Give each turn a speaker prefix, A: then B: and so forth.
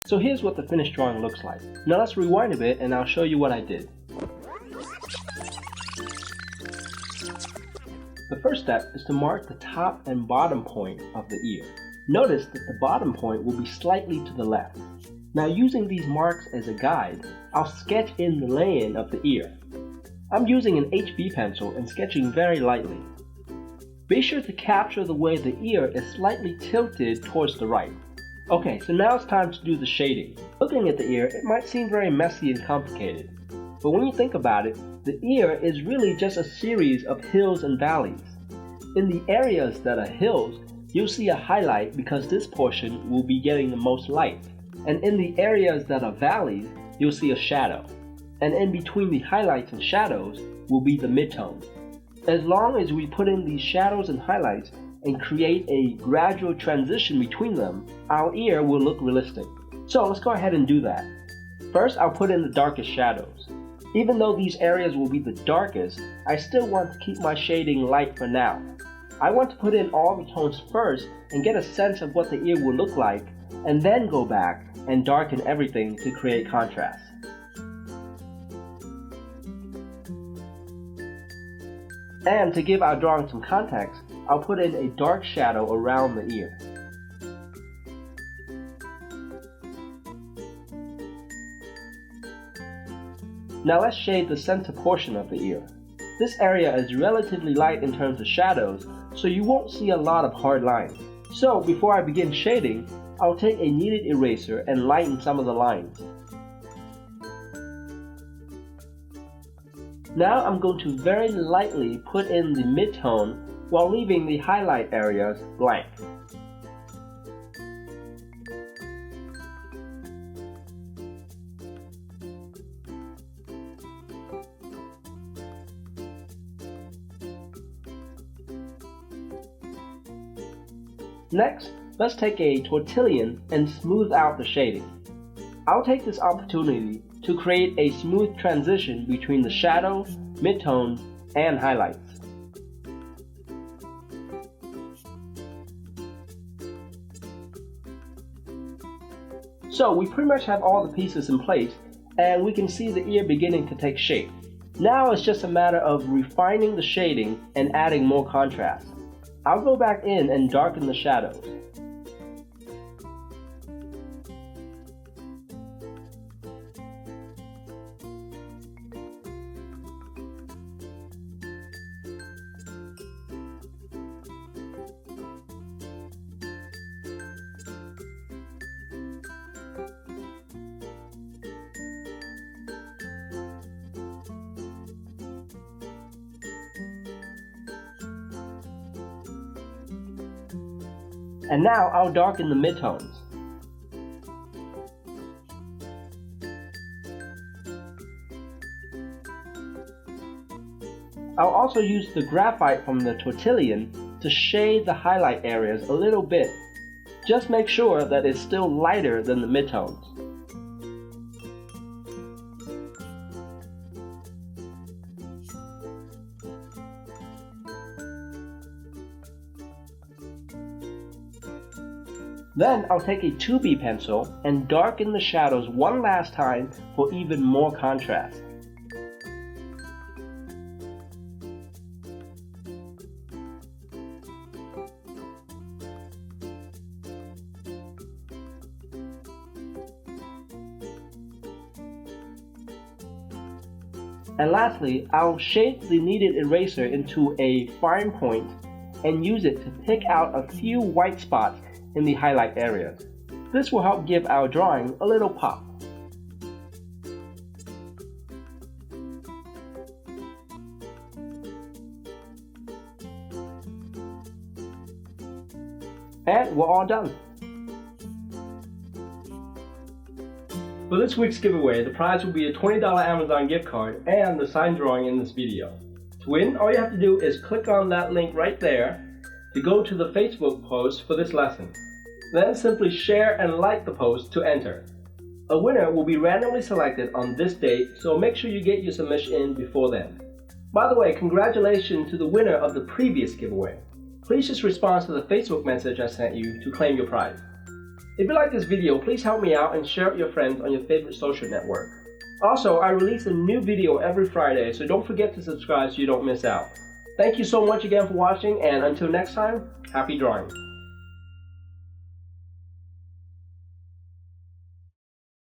A: So here's what the finished drawing looks like. Now let's rewind a bit and I'll show you what I did. The first step is to mark the top and bottom point of the ear. Notice that the bottom point will be slightly to the left. Now using these marks as a guide, I'll sketch in the lay-in of the ear. I'm using an HB pencil and sketching very lightly. Be sure to capture the way the ear is slightly tilted towards the right. Okay, so now it's time to do the shading. Looking at the ear, it might seem very messy and complicated. But when you think about it, the ear is really just a series of hills and valleys. In the areas that are hills, you'll see a highlight because this portion will be getting the most light. And in the areas that are valleys, you'll see a shadow. And in between the highlights and shadows will be the midtones. As long as we put in these shadows and highlights and create a gradual transition between them, our ear will look realistic. So let's go ahead and do that. First, I'll put in the darkest shadows. Even though these areas will be the darkest, I still want to keep my shading light for now. I want to put in all the tones first and get a sense of what the ear will look like, and then go back and darken everything to create contrast. And to give our drawing some context, I'll put in a dark shadow around the ear. Now let's shade the center portion of the ear. This area is relatively light in terms of shadows, so you won't see a lot of hard lines. So before I begin shading, I'll take a kneaded eraser and lighten some of the lines. Now I'm going to very lightly put in the midtone while leaving the highlight areas blank. Next, let's take a tortillon and smooth out the shading. I'll take this opportunity to create a smooth transition between the shadows, midtones, and highlights. So we pretty much have all the pieces in place, and we can see the ear beginning to take shape. Now it's just a matter of refining the shading and adding more contrast. I'll go back in and darken the shadows. And now I'll darken the midtones. I'll also use the graphite from the tortillon to shade the highlight areas a little bit. Just make sure that it's still lighter than the midtones. Then I'll take a 2B pencil and darken the shadows one last time for even more contrast. And lastly, I'll shape the kneaded eraser into a fine point and use it to pick out a few white spots in the highlight areas. This will help give our drawing a little pop. And we're all done. For this week's giveaway, the prize will be a $20 Amazon gift card and the signed drawing in this video. To win, all you have to do is click on that link right there to go to the Facebook post for this lesson. Then simply share and like the post to enter. A winner will be randomly selected on this date, so make sure you get your submission in before then. By the way, congratulations to the winner of the previous giveaway. Please just respond to the Facebook message I sent you to claim your prize. If you like this video, please help me out and share it with your friends on your favorite social network. Also, I release a new video every Friday, so don't forget to subscribe so you don't miss out. Thank you so much again for watching, and until next time, happy drawing.